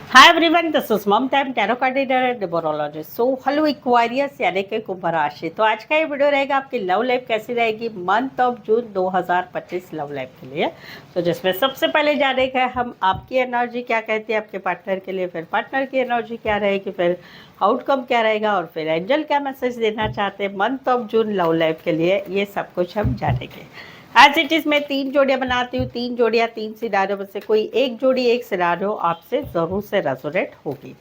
Hi everyone, this is Mamta, tarot card reader and numerologist. So hello Aquarius यानी कि कुंभ राशि। तो आज का ये वीडियो रहेगा आपकी लव लाइफ कैसी रहेगी month of June 2025 love life के लिए। तो जिसमें सबसे पहले जानेंगे हम आपकी एनर्जी क्या कहती है आपके पार्टनर के लिए, फिर पार्टनर की एनर्जी क्या रहेगी, फिर आउटकम क्या रहेगा और फिर एंजल क्या मैसेज देना चाहते हैं month of June love life के लिए। ये सब कुछ हम जानेंगे। एज इट इज़ मैं 3 जोड़ियाँ बनाती हूँ, 3 जोड़ियाँ 3 सिनारियों में से कोई एक जोड़ी एक सिनारियो आपसे ज़रूर से रेजोनेट होगी।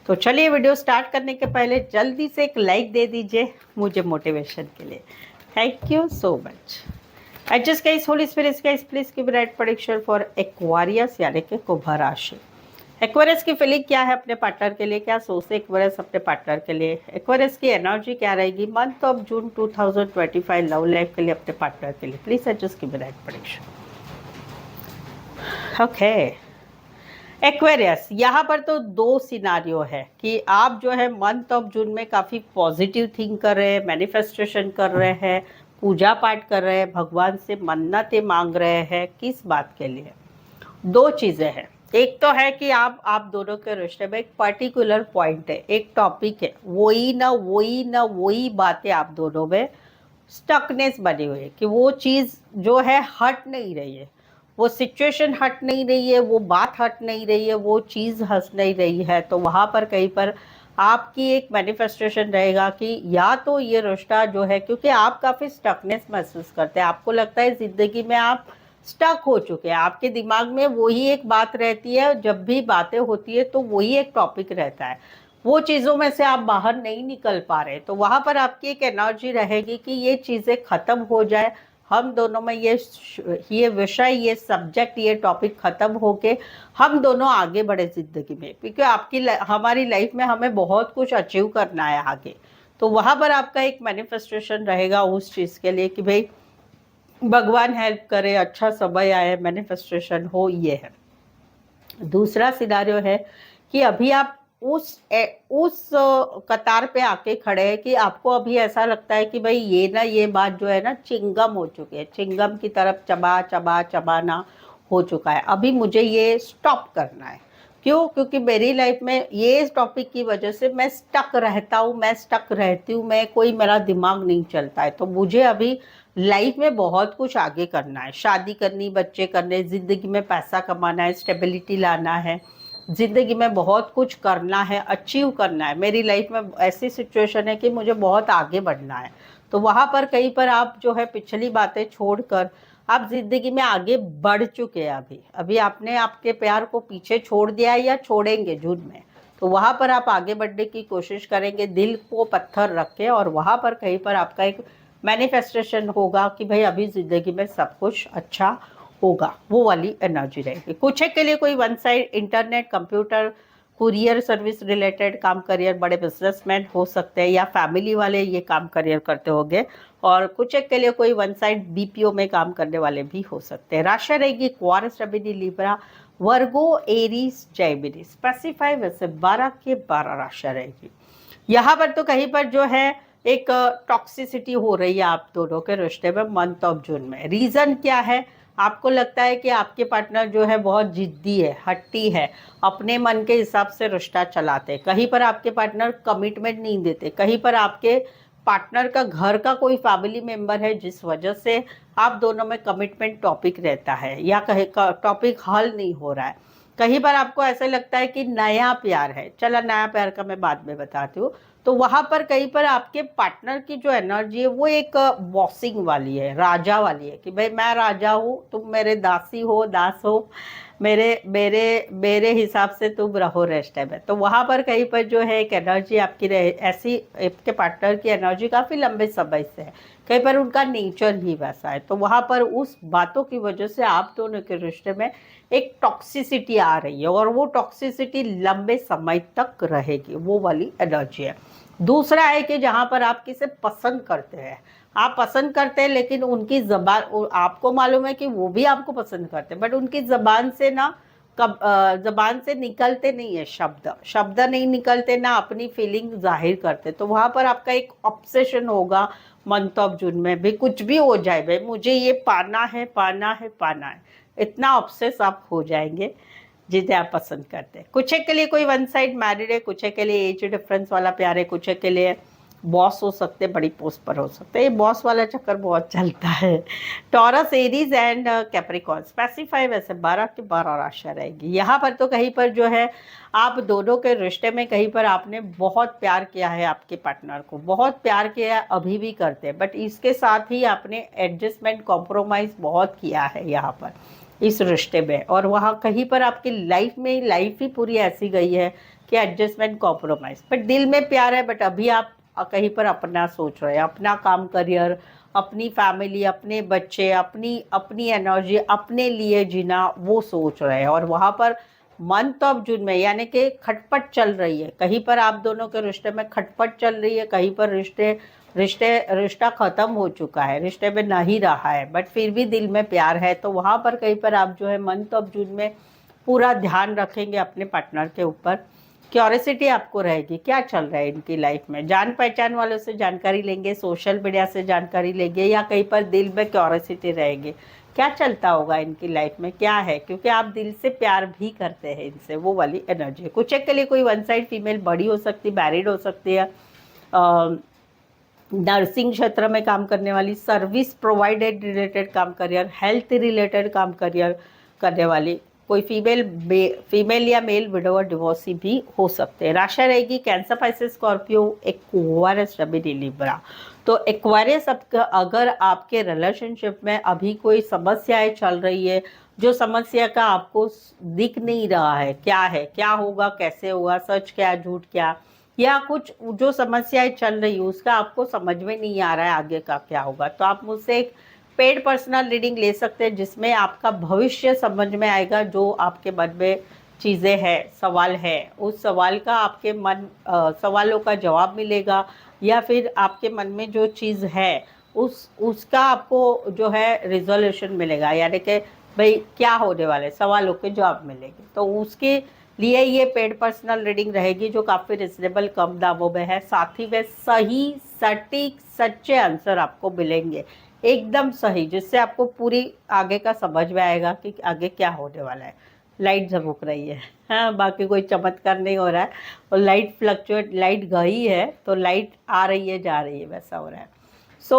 तो चलिए वीडियो स्टार्ट करने के पहले जल्दी से एक लाइक दे दीजिए मुझे मोटिवेशन के लिए। Thank you so much. Adjust guys, Holi spirit guys, please give right prediction for Aquarius यानी कि कुंभ राशि। एक्वेरियस की फीलिंग क्या है अपने पार्टनर के लिए, क्या सोचते एक्वेरियस अपने पार्टनर के लिए, एक्वेरियस की एनर्जी क्या रहेगी month of June 2025 love life के लिए अपने पार्टनर के लिए। Please adjust give right prediction. Okay Aquarius, यहाँ पर तो दो सिनारियो है कि आप जो है मंथ ऑफ जून में काफ़ी पॉजिटिव थिंक कर रहे हैं, मैनिफेस्टेशन कर रहे हैं, पूजा पाठ कर रहे हैं, भगवान से मन्नतें मांग रहे हैं। किस बात के लिए? दो चीज़ें हैं। एक तो है कि आप दोनों के रिश्ते में एक पर्टिकुलर पॉइंट है, एक टॉपिक है, वही बातें आप दोनों में स्टकनेस बनी हुई है कि वो चीज़ जो है हट नहीं रही है, वो सिचुएशन हट नहीं रही है, वो बात हट नहीं रही है, वो चीज़ हंस नहीं रही है। तो वहाँ पर कहीं पर आपकी एक मैनिफेस्टेशन रहेगा कि या तो ये रिश्ता जो है, क्योंकि आप काफ़ी स्टकनेस महसूस करते हैं, आपको लगता है ज़िंदगी में आप स्टक हो चुके हैं, आपके दिमाग में वही एक बात रहती है, जब भी बातें होती है तो वही एक टॉपिक रहता है, वो चीज़ों में से आप बाहर नहीं निकल पा रहे। तो वहाँ पर आपकी एक एनर्जी रहेगी कि ये चीज़ें ख़त्म हो जाए, हम दोनों में ये विषय, ये सब्जेक्ट, ये टॉपिक ख़त्म होके हम दोनों आगे बढ़े ज़िंदगी में, क्योंकि हमारी लाइफ में हमें बहुत कुछ अचीव करना है आगे। तो वहाँ पर आपका एक मैनिफेस्टेशन रहेगा उस चीज़ के लिए कि भाई भगवान हेल्प करे, अच्छा समय आए, मैनिफेस्टेशन हो, ये है। दूसरा सिनारियो है कि अभी आप उस कतार पे आके खड़े हैं कि आपको अभी ऐसा लगता है कि भाई ये बात जो है ना चिंगम हो चुकी है, चिंगम की तरफ चबाना हो चुका है, अभी मुझे ये स्टॉप करना है। क्यों? क्योंकि मेरी लाइफ में ये टॉपिक की वजह से मैं स्टक रहता हूँ, मैं स्टक रहती हूँ, मैं कोई मेरा दिमाग नहीं चलता है। तो मुझे अभी लाइफ में बहुत कुछ आगे करना है, शादी करनी, बच्चे करने, ज़िंदगी में पैसा कमाना है, स्टेबिलिटी लाना है, ज़िंदगी में बहुत कुछ करना है, अचीव करना है। मेरी लाइफ में ऐसी सिचुएशन है कि मुझे बहुत आगे बढ़ना है। तो वहाँ पर कहीं पर आप जो है पिछली बातें छोड़कर आप ज़िंदगी में आगे बढ़ चुके हैं। अभी अभी आपने आपके प्यार को पीछे छोड़ दिया है या छोड़ेंगे जून में। तो वहाँ पर आप आगे बढ़ने की कोशिश करेंगे दिल को पत्थर रख के, और वहाँ पर कहीं पर आपका एक मैनिफेस्टेशन होगा कि भाई अभी ज़िंदगी में सब कुछ अच्छा होगा, वो वाली एनर्जी रहेगी। कुछ एक के लिए कोई one side internet, computer, courier service related काम, करियर, बड़े बिजनेसमैन हो सकते हैं या फैमिली वाले ये काम करियर करते होंगे, और कुछ एक के लिए कोई वन साइड बीपीओ में काम करने वाले भी हो सकते हैं। राशि रहेगी एक्वारियस, जमिनी, लिब्रा, वर्गो, एरीज, जेमिनी। स्पेसिफाई वैसे 12 के 12 राशि रहेगी। यहाँ पर तो कहीं पर जो है एक टॉक्सिसिटी हो रही है आप दोनों के रिश्ते में मंथ ऑफ जून में। रीज़न क्या है? आपको लगता है कि आपके पार्टनर जो है बहुत जिद्दी है, हट्टी है, अपने मन के हिसाब से रिश्ता चलाते। कहीं पर आपके पार्टनर कमिटमेंट नहीं देते, कहीं पर आपके पार्टनर का घर का कोई फैमिली मेंबर है जिस वजह से आप दोनों में कमिटमेंट टॉपिक रहता है या कहीं का टॉपिक हल नहीं हो रहा है। कहीं पर आपको ऐसा लगता है कि नया प्यार है, चला नया प्यार का मैं बाद में बताती हूँ। तो वहाँ पर कहीं पर आपके पार्टनर की जो एनर्जी है वो एक बॉसिंग वाली है, राजा वाली है कि भाई मैं राजा हूँ, तुम मेरे दासी हो, दास हो, मेरे मेरे मेरे हिसाब से तुम रहो रेस्ट टाइम में। तो वहाँ पर कहीं पर जो है एक एनर्जी आपकी रहे, ऐसी आपके पार्टनर की एनर्जी काफ़ी लंबे समय से है, कहीं पर उनका नेचर ही वैसा है। तो वहाँ पर उस बातों की वजह से आप दोनों के रिश्ते में एक टॉक्सिसिटी आ रही है, और वो टॉक्सिसिटी लंबे समय तक रहेगी, वो वाली एनर्जी है। दूसरा है कि जहाँ पर आप किसे पसंद करते हैं, आप पसंद करते हैं लेकिन उनकी ज़बान, आपको मालूम है कि वो भी आपको पसंद करते हैं, बट उनकी ज़बान से ना ज़बान से निकलते नहीं है शब्द, शब्द नहीं निकलते, ना अपनी फीलिंग जाहिर करते। तो वहाँ पर आपका एक ऑब्सेशन होगा मंथ ऑफ जून में भी, कुछ भी हो जाए भाई मुझे ये पाना है, पाना है, पाना है, इतना ऑब्सेस आप हो जाएंगे। जिसे आप पसंद करते हैं। कुछ एक के लिए कोई वन साइड मैरिड है, कुछ एक के लिए एज डिफरेंस वाला प्यार है, कुछ एक के लिए बॉस हो सकते हैं, बड़ी पोस्ट पर हो सकते हैं। ये बॉस वाला चक्कर बहुत चलता है। Taurus, Aries and Capricorn specify वैसे 12 के 12 राशि रहेगी यहाँ पर। तो कहीं पर जो है आप दोनों के रिश्ते में कहीं पर आपने बहुत प्यार किया है, आपके पार्टनर को बहुत प्यार किया है, अभी भी करते हैं, बट इसके साथ ही आपने एडजस्टमेंट कॉम्प्रोमाइज़ बहुत किया है यहाँ पर इस रिश्ते में। और वहाँ कहीं पर आपकी लाइफ ही पूरी ऐसी गई है कि एडजस्टमेंट कॉम्प्रोमाइज़, बट दिल में प्यार है, बट अभी आप कहीं पर अपना सोच रहे हैं, अपना काम, करियर, अपनी फैमिली, अपने बच्चे, अपनी अपनी एनर्जी, अपने लिए जीना, वो सोच रहे हैं। और वहाँ पर मंथ ऑफ जून में यानी कि खटपट चल रही है, कहीं पर आप दोनों के रिश्ते में खटपट चल रही है, कहीं पर रिश्ता ख़त्म हो चुका है, रिश्ते में नहीं रहा है, बट फिर भी दिल में प्यार है। तो वहाँ पर कहीं पर आप जो है मंथ ऑफ जून में पूरा ध्यान रखेंगे अपने पार्टनर के ऊपर। क्यूरियोसिटी आपको रहेगी, क्या चल रहा है इनकी लाइफ में, जान पहचान वालों से जानकारी लेंगे, सोशल मीडिया से जानकारी लेंगे, या कहीं पर दिल में क्यूरियोसिटी रहेगी, क्या चलता होगा इनकी लाइफ में, क्या है, क्योंकि आप दिल से प्यार भी करते हैं इनसे, वो वाली एनर्जी है। कुछ एक के लिए कोई वन साइड फीमेल बड़ी हो सकती है, मैरिड हो सकती है, नर्सिंग क्षेत्र में काम करने वाली, सर्विस प्रोवाइडेड रिलेटेड काम करियर, हेल्थ रिलेटेड काम करियर करने वाली, कोई फीमेल या मेल विडोवर डिवोर्सी भी हो सकते हैं। राशि रहेगी cancer, Pisces, Scorpio, Aquarius, Gemini, Libra. तो एक्वारियस अगर आपके रिलेशनशिप में अभी कोई समस्याएं चल रही है, जो समस्या का आपको दिख नहीं रहा है, क्या है, क्या होगा, कैसे होगा, सच क्या झूठ क्या, या कुछ जो समस्याएं चल रही है उसका आपको समझ में नहीं आ रहा है आगे का क्या होगा, तो आप मुझसे एक पेड पर्सनल रीडिंग ले सकते हैं, जिसमें आपका भविष्य समझ में आएगा। जो आपके मन में चीज़ें हैं, सवाल है, उस सवाल का आपके सवालों का जवाब मिलेगा, या फिर आपके मन में जो चीज़ है उसका आपको जो है रिजोल्यूशन मिलेगा, यानी कि भाई क्या होने वाले सवालों के जवाब मिलेंगे। तो उसके लिए ये पेड पर्सनल रीडिंग रहेगी, जो काफ़ी रिजनेबल कम दामों में है, साथ ही में सही सटीक सच्चे आंसर आपको मिलेंगे, एकदम सही, जिससे आपको पूरी आगे का समझ में आएगा कि आगे क्या होने वाला है। लाइट झपक रही है, हाँ, बाकी कोई चमत्कार नहीं हो रहा है। और लाइट फ्लक्चुएट, लाइट गई है तो लाइट आ रही है, जा रही है, वैसा हो रहा है। सो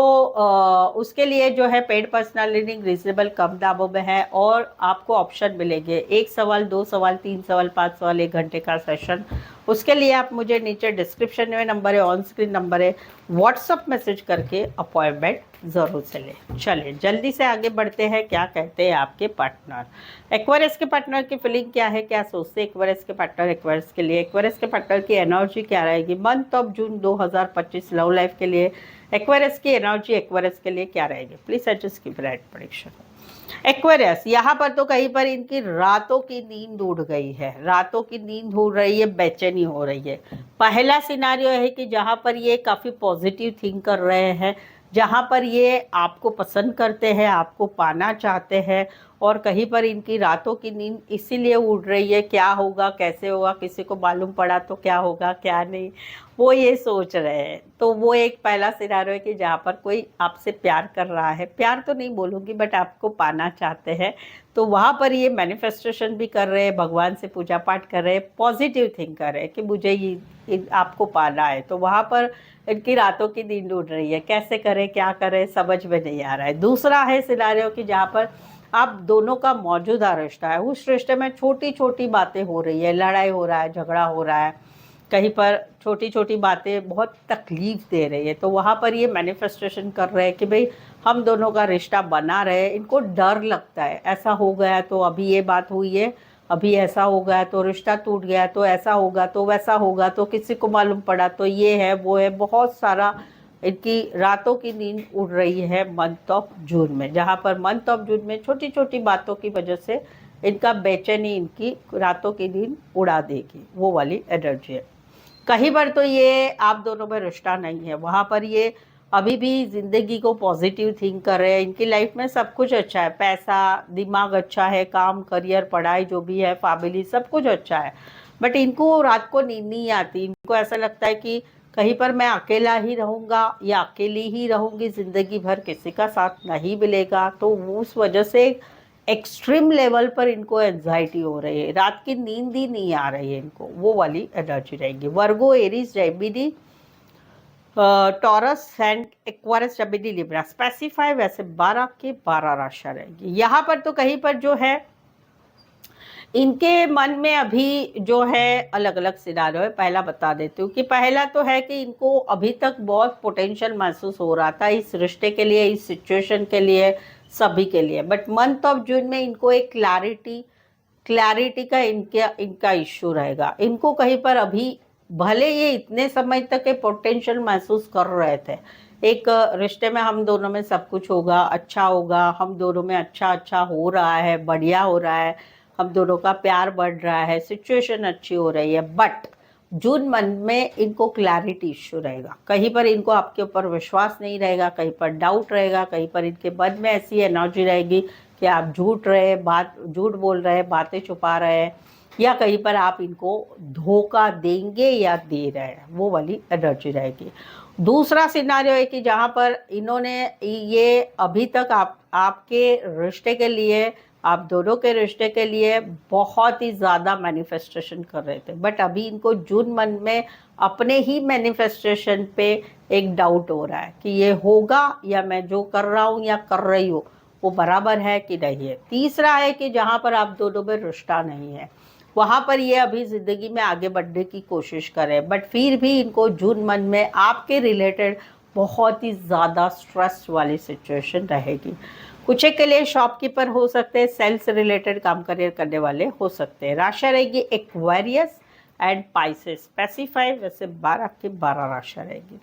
उसके लिए जो है पेड पर्सनल रीडिंग रिजनेबल कम दामों में है, और आपको ऑप्शन मिलेंगे 1 सवाल, 2 सवाल, 3 सवाल, 5 सवाल, 1 घंटे का सेशन। उसके लिए आप मुझे नीचे डिस्क्रिप्शन में नंबर है, ऑन स्क्रीन नंबर है, व्हाट्सअप मैसेज करके अपॉइंटमेंट ज़रूर से लें। चलिए जल्दी से आगे बढ़ते हैं, क्या कहते हैं आपके पार्टनर। एक्वेरियस के पार्टनर की फीलिंग क्या है, क्या सोचते हैं एक्वेरियस के पार्टनर एक्वेरियस के लिए, एक्वेरियस के पार्टनर की एनर्जी क्या रहेगी month of June 2025 love life के लिए, एक्वेरियस की एनर्जी एक्वेरियस के लिए क्या रहेगी। प्लीज एडजस्ट की ब्राइट प्रेडिक्शन। एक्वेरियस यहाँ पर तो कहीं पर इनकी रातों की नींद उड़ गई है, रातों की नींद उड़ रही है, बेचैनी हो रही है। पहला सिनारियो है कि जहाँ पर ये काफ़ी पॉजिटिव थिंक कर रहे हैं, जहाँ पर ये आपको पसंद करते हैं, आपको पाना चाहते हैं, और कहीं पर इनकी रातों की नींद इसीलिए उड़ रही है, क्या होगा, कैसे होगा, किसी को मालूम पड़ा तो क्या होगा, क्या नहीं, वो ये सोच रहे हैं। तो वो एक पहला सिनारियो है कि जहाँ पर कोई आपसे प्यार कर रहा है, प्यार तो नहीं बोलूँगी बट आपको पाना चाहते हैं, तो वहाँ पर ये मैनिफेस्टेशन भी कर रहे हैं, भगवान से पूजा पाठ कर रहे हैं, पॉजिटिव थिंक कर रहे हैं कि मुझे ये आपको पाना है। तो वहाँ पर इनकी रातों की नींद उड़ रही है, कैसे करें, क्या करें, समझ में नहीं आ रहा है। दूसरा है सिनारियो कि जहाँ पर आप दोनों का मौजूदा रिश्ता है, उस रिश्ते में छोटी छोटी बातें हो रही है, लड़ाई हो रहा है, झगड़ा हो रहा है, कहीं पर छोटी छोटी बातें बहुत तकलीफ दे रही है। तो वहाँ पर ये मैनिफेस्टेशन कर रहे हैं कि भाई हम दोनों का रिश्ता बना रहे। इनको डर लगता है, ऐसा हो गया तो अभी ये बात हुई है, अभी ऐसा हो गया तो रिश्ता टूट गया, तो ऐसा होगा तो वैसा होगा, तो किसी को मालूम पड़ा तो ये है वो है, बहुत सारा इनकी रातों की नींद उड़ रही है मंथ ऑफ जून में, जहाँ पर मंथ ऑफ जून में छोटी छोटी बातों की वजह से इनका बेचैनी इनकी रातों की नींद उड़ा देगी, वो वाली एनर्जी है। कहीं पर तो ये आप दोनों में रिश्ता नहीं है, वहाँ पर ये अभी भी ज़िंदगी को पॉजिटिव थिंक कर रहे हैं। इनकी लाइफ में सब कुछ अच्छा है, पैसा, दिमाग अच्छा है, काम, करियर, पढ़ाई जो भी है, फैमिली, सब कुछ अच्छा है, बट इनको रात को नींद नहीं आती। इनको ऐसा लगता है कि कहीं पर मैं अकेला ही रहूँगा या अकेली ही रहूँगी ज़िंदगी भर, किसी का साथ नहीं मिलेगा। तो उस वजह से एक्सट्रीम लेवल पर इनको एंजाइटी हो रही है, रात की नींद ही नहीं आ रही है इनको, वो वाली एनर्जी रहेगी। Virgo, Aries, Gemini, Taurus and Aquarius, Gemini, Libra, specify वैसे 12 के 12 राशियां रहेगी। यहाँ पर तो कहीं पर जो है इनके मन में अभी जो है अलग अलग सिनारियो है। पहला बता देती हूँ कि पहला तो है कि इनको अभी तक बहुत पोटेंशियल महसूस हो रहा था इस रिश्ते के लिए, इस सिचुएशन के लिए, सभी के लिए, बट मंथ ऑफ जून में इनको एक क्लैरिटी का इनका इश्यू रहेगा। इनको कहीं पर अभी भले ये इतने समय तक एक पोटेंशियल महसूस कर रहे थे, एक रिश्ते में हम दोनों में सब कुछ होगा, अच्छा होगा, हम दोनों में अच्छा अच्छा हो रहा है, बढ़िया हो रहा है, हम दोनों का प्यार बढ़ रहा है, सिचुएशन अच्छी हो रही है, बट जून मंथ में इनको क्लैरिटी इश्यू रहेगा। कहीं पर इनको आपके ऊपर विश्वास नहीं रहेगा, कहीं पर डाउट रहेगा, कहीं पर इनके मन में ऐसी एनर्जी रहेगी कि आप झूठ बोल रहे हैं, बातें छुपा रहे हैं, या कहीं पर आप इनको धोखा देंगे या दे रहे हैं, वो वाली एनर्जी रहेगी। दूसरा सिनारियो है कि जहाँ पर इन्होंने ये अभी तक आपके रिश्ते के लिए, आप दोनों के रिश्ते के लिए बहुत ही ज़्यादा मैनिफेस्टेशन कर रहे थे, बट अभी इनको जून मंथ में अपने ही मैनिफेस्टेशन पे एक डाउट हो रहा है कि ये होगा या मैं जो कर रहा हूँ या कर रही हूँ वो बराबर है कि नहीं है। तीसरा है कि जहाँ पर आप दोनों में रिश्ता नहीं है, वहाँ पर ये अभी ज़िंदगी में आगे बढ़ने की कोशिश करें, बट फिर भी इनको जून मंथ में आपके रिलेटेड बहुत ही ज़्यादा स्ट्रेस वाली सिचुएशन रहेगी। कुछ एक के लिए शॉपकीपर हो सकते हैं, सेल्स रिलेटेड काम करियर करने वाले हो सकते हैं। राशि रहेगी एक्वेरियस एंड पाइसेस, स्पेसिफाई वैसे 12 की 12 राशि रहेगी।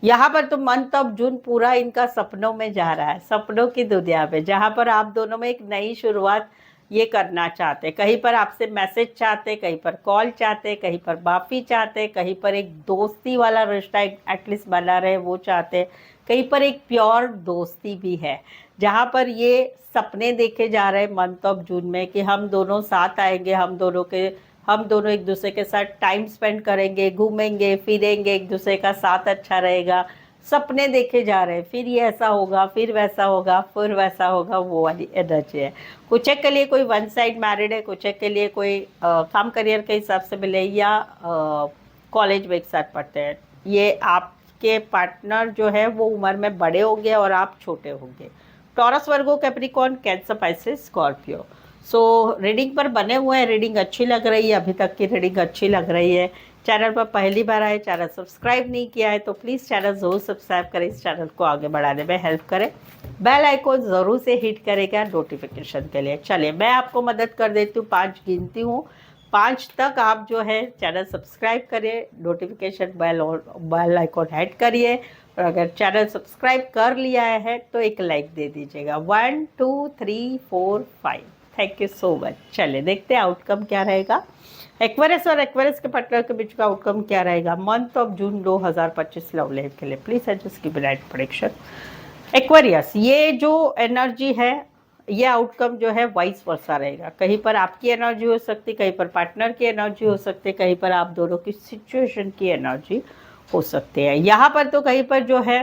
यहाँ पर तो मंथ ऑफ जून पूरा इनका सपनों में जा रहा है, सपनों की दुनिया में, जहाँ पर आप दोनों में एक नई शुरुआत ये करना चाहते, कहीं पर आपसे मैसेज चाहते, कहीं पर कॉल चाहते, कहीं पर माफ़ी चाहते, कहीं पर एक दोस्ती वाला रिश्ता एटलीस्ट बना रहे वो चाहते, कहीं पर एक प्योर दोस्ती भी है, जहाँ पर ये सपने देखे जा रहे हैं मंथ ऑफ जून में कि हम दोनों साथ आएंगे, हम दोनों एक दूसरे के साथ टाइम स्पेंड करेंगे, घूमेंगे फिरेंगे, एक दूसरे का साथ अच्छा रहेगा, सपने देखे जा रहे हैं, फिर ये ऐसा होगा, फिर वैसा होगा, फिर वैसा होगा, वो वाली एनर्जी है। कुछ एक के लिए कोई वन साइड मैरिड है, कुछ एक के लिए कोई काम करियर के हिसाब से मिले या कॉलेज में एक साथ पढ़ते हैं। ये आपके पार्टनर जो है वो उम्र में बड़े होंगे और आप छोटे होंगे। Taurus, Virgo, Capricorn, Cancer, Pisces, Scorpio. So reading पर बने हुए हैं, रीडिंग अच्छी लग रही है, अभी तक की रीडिंग अच्छी लग रही है। चैनल पर पहली बार आए, चैनल सब्सक्राइब नहीं किया है तो प्लीज़ चैनल ज़रूर सब्सक्राइब करें, इस चैनल को आगे बढ़ाने में हेल्प करें। बेल आइकॉन ज़रूर से हिट करेगा नोटिफिकेशन के लिए। चलिए मैं आपको मदद कर देती हूँ, 5 गिनती हूँ, 5 तक आप जो है चैनल सब्सक्राइब करिए, नोटिफिकेशन बेल आइकॉन हिट करिए, और अगर चैनल सब्सक्राइब कर लिया है तो एक लाइक दे दीजिएगा। 1 2 3 4 5। Thank you so much. चलिए देखते हैं आउटकम क्या रहेगा, एक्वेरियस और एक्वेरियस के पार्टनर के बीच का आउटकम क्या रहेगा month of June 2025 love life के लिए। Please adjust give right prediction. Aquarius, ये जो एनर्जी है, ये आउटकम जो है वाइस वर्सा रहेगा। कहीं पर आपकी एनर्जी हो सकती, कहीं पर पार्टनर की एनर्जी हो सकती, कहीं पर आप दोनों की सिचुएशन की एनर्जी हो सकती है। यहाँ पर तो कहीं पर जो है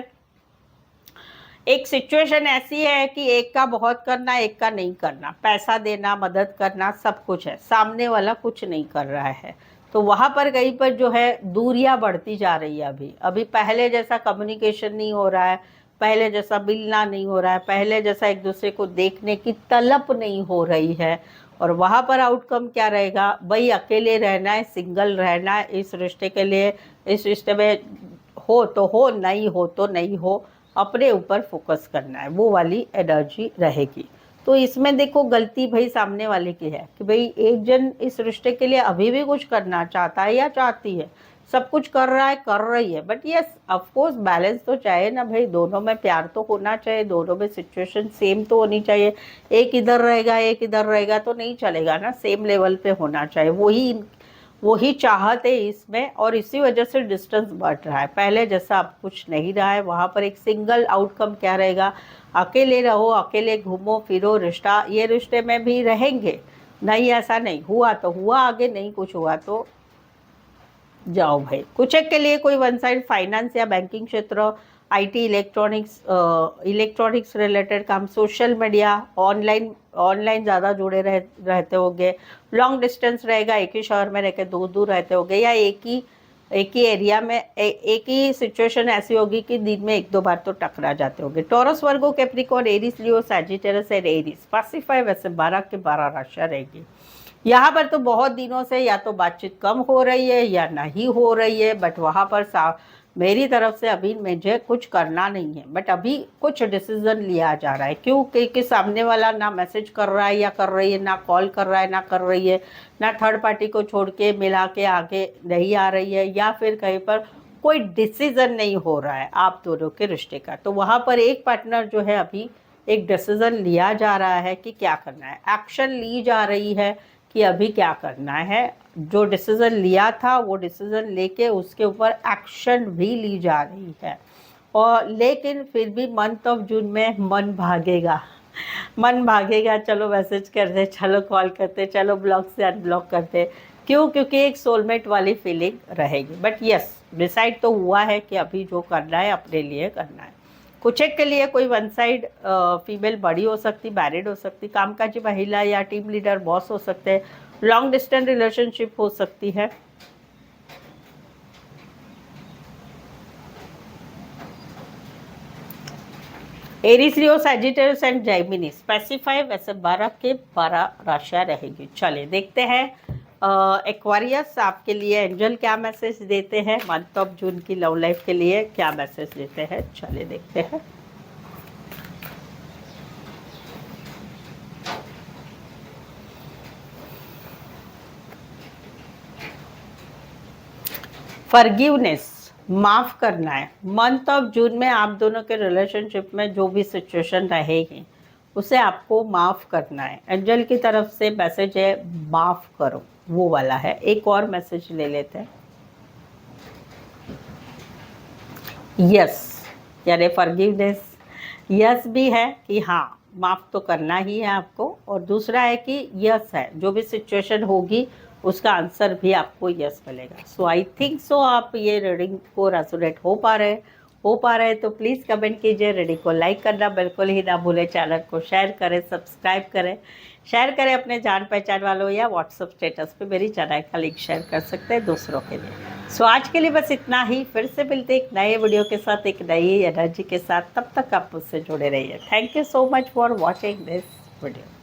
एक सिचुएशन ऐसी है कि एक का बहुत करना, एक का नहीं करना, पैसा देना, मदद करना, सब कुछ है, सामने वाला कुछ नहीं कर रहा है, तो वहाँ पर कहीं पर जो है दूरियां बढ़ती जा रही है। अभी पहले जैसा कम्युनिकेशन नहीं हो रहा है, पहले जैसा मिलना नहीं हो रहा है, पहले जैसा एक दूसरे को देखने की तलब नहीं हो रही है। और वहाँ पर आउटकम क्या रहेगा, भाई अकेले रहना है, सिंगल रहना है इस रिश्ते के लिए, इस रिश्ते में हो तो हो, नहीं हो तो नहीं हो, अपने ऊपर फोकस करना है, वो वाली एनर्जी रहेगी। तो इसमें देखो गलती भाई सामने वाले की है कि भाई एक जन इस रिश्ते के लिए अभी भी कुछ करना चाहता है या चाहती है, सब कुछ कर रहा है, कर रही है, बट यस ऑफकोर्स बैलेंस तो चाहिए ना भाई, दोनों में प्यार तो होना चाहिए, दोनों में सिचुएशन सेम तो होनी चाहिए। एक इधर रहेगा एक इधर रहेगा तो नहीं चलेगा ना, सेम लेवल पे होना चाहिए, वही चाहत है इसमें, और इसी वजह से डिस्टेंस बढ़ रहा है, पहले जैसा अब कुछ नहीं रहा है। वहाँ पर एक सिंगल आउटकम क्या रहेगा, अकेले रहो, अकेले घूमो फिरो, रिश्ता, ये रिश्ते में भी रहेंगे, नहीं ऐसा नहीं, हुआ तो हुआ, आगे नहीं कुछ हुआ तो जाओ भाई। कुछ एक के लिए कोई वन साइड फाइनेंस या बैंकिंग क्षेत्र, आईटी, इलेक्ट्रॉनिक्स रिलेटेड काम, सोशल मीडिया, ऑनलाइन ज़्यादा जुड़े रहते होंगे, लॉन्ग डिस्टेंस रहेगा, एक ही शहर में रह के दूर दूर रहते होंगे, या एक ही एरिया में एक ही सिचुएशन ऐसी होगी कि दिन में 1-2 बार तो टकरा जाते होंगे। Taurus, Virgo, Capricorn, Aries, Leo, Sagittarius and Aries. Specify वैसे 12 के 12 राशियाँ रहेगी। यहाँ पर तो बहुत दिनों से या तो बातचीत कम हो रही है या नहीं हो रही है, बट वहाँ पर मेरी तरफ से अभी मुझे कुछ करना नहीं है, बट अभी कुछ डिसीजन लिया जा रहा है। क्यों? क्योंकि सामने वाला ना मैसेज कर रहा है या कर रही है, ना कॉल कर रहा है ना कर रही है, ना थर्ड पार्टी को छोड़ के मिला के आगे नहीं आ रही है, या फिर कहीं पर कोई डिसीजन नहीं हो रहा है आप दोनों के रिश्ते का। तो वहाँ पर एक पार्टनर जो है अभी एक डिसीजन लिया जा रहा है कि क्या करना है, एक्शन ली जा रही है कि अभी क्या करना है। जो डिसीज़न लिया था वो डिसीज़न लेके उसके ऊपर एक्शन भी ली जा रही है। और लेकिन फिर भी मंथ ऑफ जून में मन भागेगा, मन भागेगा। चलो मैसेज करते, चलो कॉल करते, चलो ब्लॉक से अनब्लॉक करते। क्यों? क्योंकि एक सोलमेट वाली फीलिंग रहेगी। बट यस, डिसाइड तो हुआ है कि अभी जो करना है अपने लिए करना है। कुछ एक के लिए कोई वन साइड फीमेल बड़ी हो सकती, मैरिड हो सकती, कामकाजी महिला या टीम लीडर, बॉस हो सकते हैं, लॉन्ग डिस्टेंस रिलेशनशिप हो सकती है। Aries, Leo, Sagittarius and Gemini. Specify वैसे 12 के 12 राशियाँ रहेगी। चलिए देखते हैं एक्वारियस आपके लिए एंजल क्या मैसेज देते हैं मंथ ऑफ जून की लव लाइफ के लिए, क्या मैसेज देते हैं। चलिए देखते हैं। फॉरगिवनेस, माफ़ करना है। मंथ ऑफ जून में आप दोनों के रिलेशनशिप में जो भी सिचुएशन रहेगी उसे आपको माफ़ करना है। एंजल की तरफ से मैसेज है माफ़ करो, वो वाला है। एक और मैसेज ले लेते हैं। यस, यानी फॉरगिवनेस यस भी है कि हाँ माफ़ तो करना ही है आपको, और दूसरा है कि यस है, जो भी सिचुएशन होगी उसका आंसर भी आपको यस मिलेगा। सो आई थिंक सो आप ये रीडिंग को रेजोनेट हो पा रहे तो प्लीज़ कमेंट कीजिए, रीडिंग को लाइक करना बिल्कुल ही ना भूलें, चैनल को शेयर करें, सब्सक्राइब करें, शेयर करें अपने जान पहचान वालों, या व्हाट्सअप स्टेटस पे मेरी चैनल का लिंक शेयर कर सकते हैं दूसरों के लिए। सो आज के लिए बस इतना ही। फिर से मिलते एक नए वीडियो के साथ, एक नई एनर्जी के साथ। तब तक आप मुझसे जुड़े रहिए। Thank you so much for watching this video.